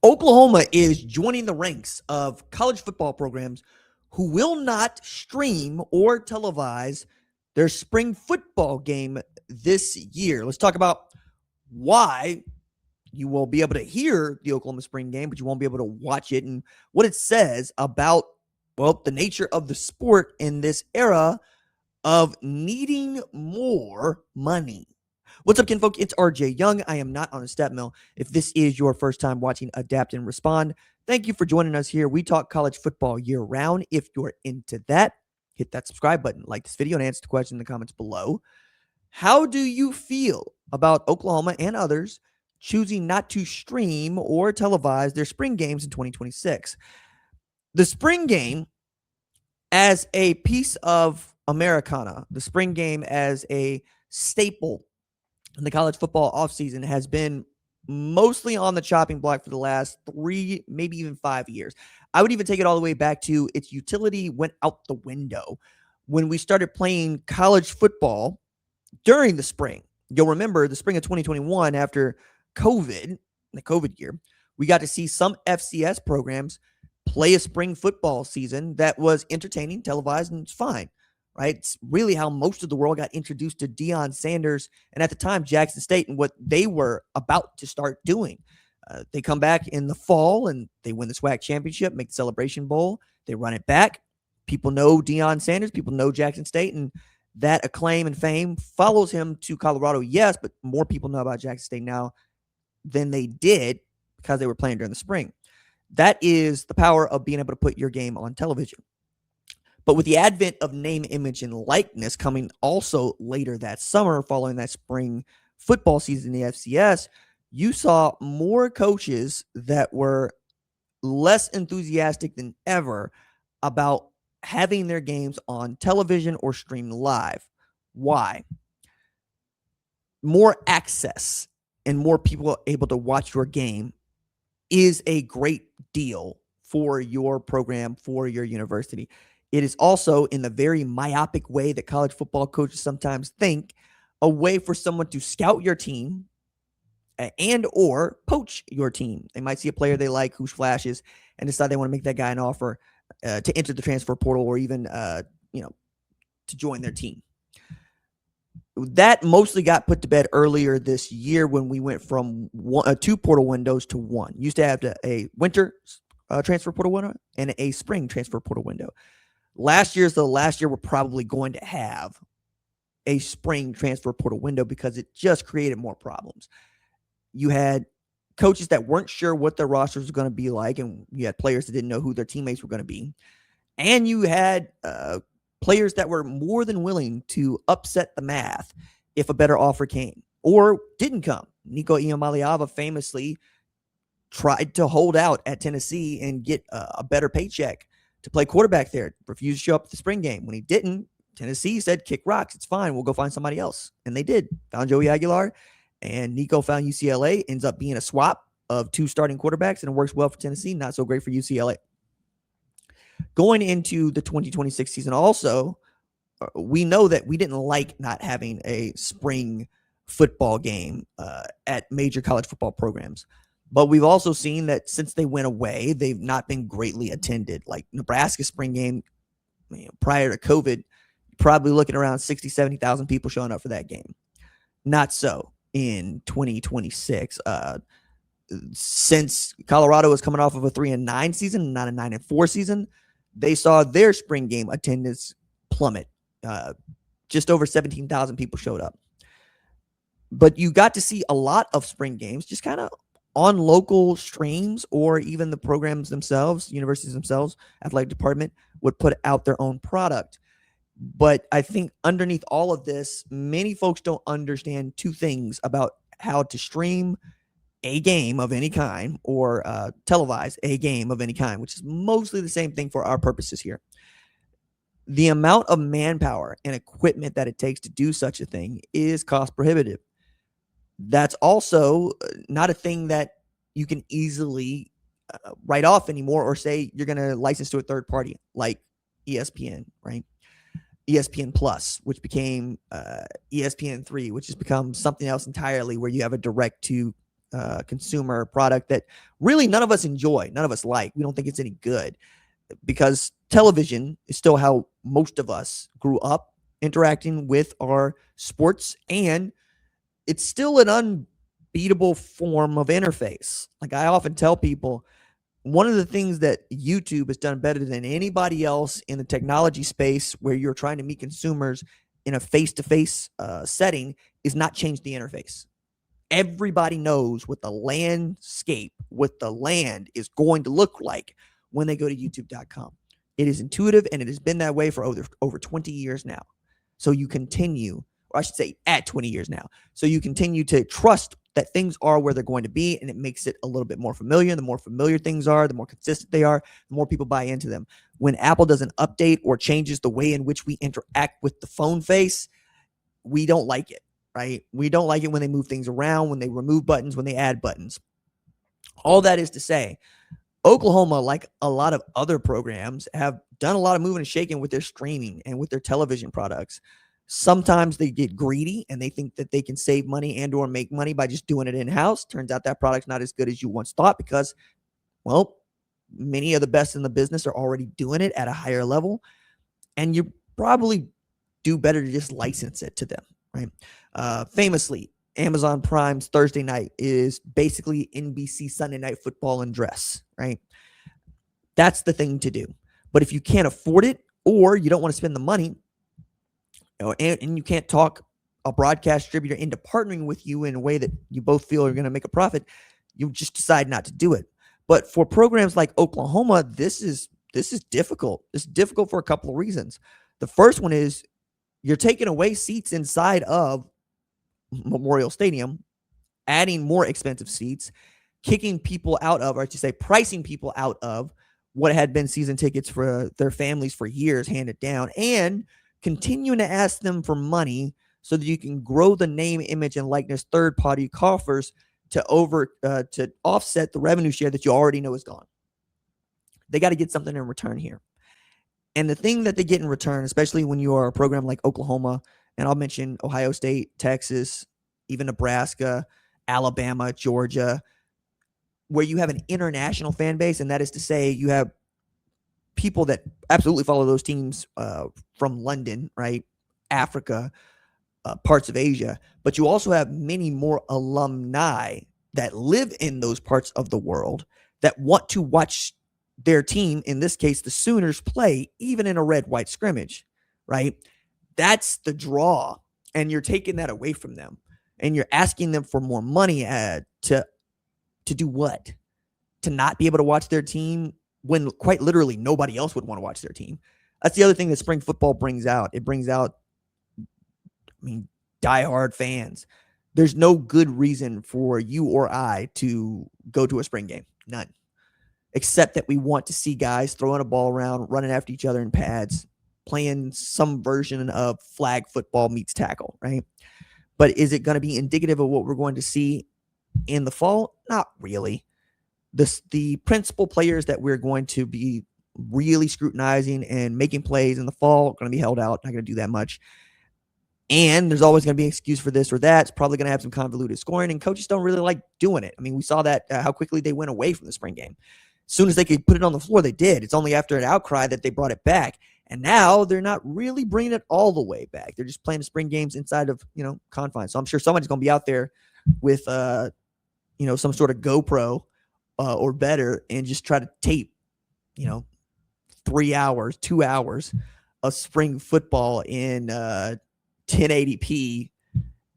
Oklahoma is joining the ranks of college football programs who will not stream or televise their spring football game this year. Let's talk about why you will be able to hear the Oklahoma spring game, but you won't be able to watch it, and what it says about, well, the nature of the sport in this era of needing more money. What's up, kinfolk? It's RJ Young. I am not on a step mill. If this is your first time watching Adapt and Respond, thank you for joining us here. We talk college football year round. If you're into that, hit that subscribe button, like this video, and answer the question in the comments below. How do you feel about Oklahoma and others choosing not to stream or televise their spring games in 2026? The spring game as a piece of Americana, the spring game as a staple in the college football offseason has been mostly on the chopping block for the last 3, maybe even 5 years. I would even take it all the way back to its utility went out the window when we started playing college football during the spring. You'll remember the spring of 2021 after COVID, the COVID year, we got to see some FCS programs play a spring football season that was entertaining, televised, and it's fine. Right? It's really how most of the world got introduced to Deion Sanders and at the time Jackson State and what they were about to start doing. They come back in the fall and they win the SWAC championship, make the Celebration Bowl. They run it back. People know Deion Sanders. People know Jackson State, and that acclaim and fame follows him to Colorado. Yes, but more people know about Jackson State now than they did because they were playing during the spring. That is the power of being able to put your game on television. But with the advent of name, image, and likeness coming also later that summer following that spring football season in the FCS, you saw more coaches that were less enthusiastic than ever about having their games on television or streamed live. Why? More access and more people able to watch your game is a great deal for your program, for your university. It is also, in the very myopic way that college football coaches sometimes think, a way for someone to scout your team and or poach your team. They might see a player they like who flashes and decide they want to make that guy an offer to enter the transfer portal or even to join their team. That mostly got put to bed earlier this year when we went from 2 portal windows to 1. Used to have a winter transfer portal window and a spring transfer portal window. Last year is the last year we're probably going to have a spring transfer portal window because it just created more problems. You had coaches that weren't sure what their rosters were going to be like, and you had players that didn't know who their teammates were going to be. And you had players that were more than willing to upset the math if a better offer came or didn't come. Nico Iamaleava famously tried to hold out at Tennessee and get a better paycheck to play quarterback there, refused to show up at the spring game. When he didn't, Tennessee said, kick rocks. It's fine. We'll go find somebody else. And they did. Found Joey Aguilar, and Nico found UCLA. Ends up being a swap of 2 starting quarterbacks, and it works well for Tennessee. Not so great for UCLA. Going into the 2026 season also, we know that we didn't like not having a spring football game at major college football programs. But we've also seen that since they went away, they've not been greatly attended. Like Nebraska spring game, prior to COVID, probably looking around 60, 70,000 people showing up for that game. Not so in 2026. Since Colorado was coming off of a 3-9 season, not a 9-4 season, they saw their spring game attendance plummet. Just over 17,000 people showed up. But you got to see a lot of spring games just kind of on local streams, or even the programs themselves, universities themselves, athletic department would put out their own product. But I think underneath all of this, many folks don't understand 2 things about how to stream a game of any kind or televise a game of any kind, which is mostly the same thing for our purposes here. The amount of manpower and equipment that it takes to do such a thing is cost prohibitive. That's also not a thing that you can easily write off anymore or say you're going to license to a third party like ESPN, right? ESPN Plus, which became ESPN3, which has become something else entirely where you have a direct to consumer product that really none of us enjoy, none of us like. We don't think it's any good because television is still how most of us grew up interacting with our sports, and it's still an unbeatable form of interface. Like I often tell people, one of the things that YouTube has done better than anybody else in the technology space where you're trying to meet consumers in a face-to-face setting is not change the interface. Everybody knows what the landscape, what the land is going to look like when they go to youtube.com. It is intuitive, and it has been that way for over 20 years now. So you continue, or I should say at 20 years now. So you continue to trust that things are where they're going to be, and it makes it a little bit more familiar. The more familiar things are, the more consistent they are, the more people buy into them. When Apple doesn't update or changes the way in which we interact with the phone face, we don't like it, right? We don't like it when they move things around, when they remove buttons, when they add buttons. All that is to say, Oklahoma, like a lot of other programs, have done a lot of moving and shaking with their streaming and with their television products. Sometimes they get greedy and they think that they can save money and or make money by just doing it in-house. Turns out that product's not as good as you once thought because, well, many of the best in the business are already doing it at a higher level. And you probably do better to just license it to them, right? Famously, Amazon Prime's Thursday night is basically NBC Sunday Night Football in dress, right? That's the thing to do. But if you can't afford it or you don't want to spend the money, and you can't talk a broadcast distributor into partnering with you in a way that you both feel are going to make a profit, you just decide not to do it. But for programs like Oklahoma, this is difficult. It's difficult for a couple of reasons. The first one is you're taking away seats inside of Memorial Stadium, adding more expensive seats, kicking people out of, or I should say pricing people out of what had been season tickets for their families for years handed down, and continuing to ask them for money so that you can grow the name, image, and likeness third-party coffers to offset the revenue share that you already know is gone. They got to get something in return here. And the thing that they get in return, especially when you are a program like Oklahoma, and I'll mention Ohio State, Texas, even Nebraska, Alabama, Georgia, where you have an international fan base, and that is to say you have people that absolutely follow those teams from London, right? Africa, parts of Asia, but you also have many more alumni that live in those parts of the world that want to watch their team, in this case, the Sooners, play even in a red-white scrimmage, right? That's the draw, and you're taking that away from them, and you're asking them for more money to do what? To not be able to watch their team when quite literally nobody else would want to watch their team. That's the other thing that spring football brings out. It brings out, diehard fans. There's no good reason for you or I to go to a spring game. None. Except that we want to see guys throwing a ball around, running after each other in pads, playing some version of flag football meets tackle, right? But is it going to be indicative of what we're going to see in the fall? Not really. The principal players that we're going to be really scrutinizing and making plays in the fall are going to be held out. Not going to do that much. And there's always going to be an excuse for this or that. It's probably going to have some convoluted scoring, and coaches don't really like doing it. We saw that how quickly they went away from the spring game. As soon as they could put it on the floor, they did. It's only after an outcry that they brought it back. And now they're not really bringing it all the way back. They're just playing the spring games inside of, confines. So I'm sure somebody's going to be out there with, some sort of GoPro or better and just try to tape, 3 hours, 2 hours of spring football in 1080p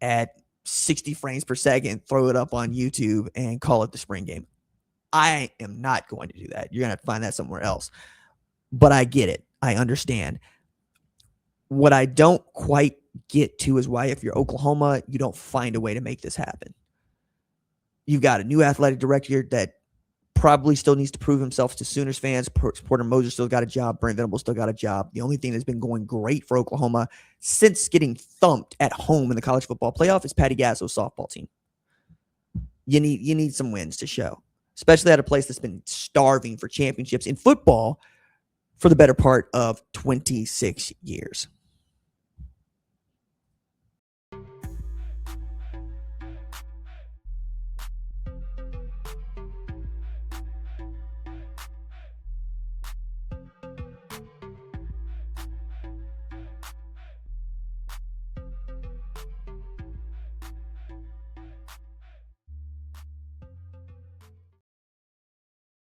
at 60 frames per second, throw it up on YouTube and call it the spring game. I am not going to do that. You're going to have to find that somewhere else. But I get it. I understand. What I don't quite get to is why, if you're Oklahoma, you don't find a way to make this happen. You've got a new athletic director that probably still needs to prove himself to Sooners fans. Porter Moser still got a job. Brent Venables still got a job. The only thing that's been going great for Oklahoma since getting thumped at home in the college football playoff is Patty Gasso's softball team. You need some wins to show, especially at a place that's been starving for championships in football for the better part of 26 years.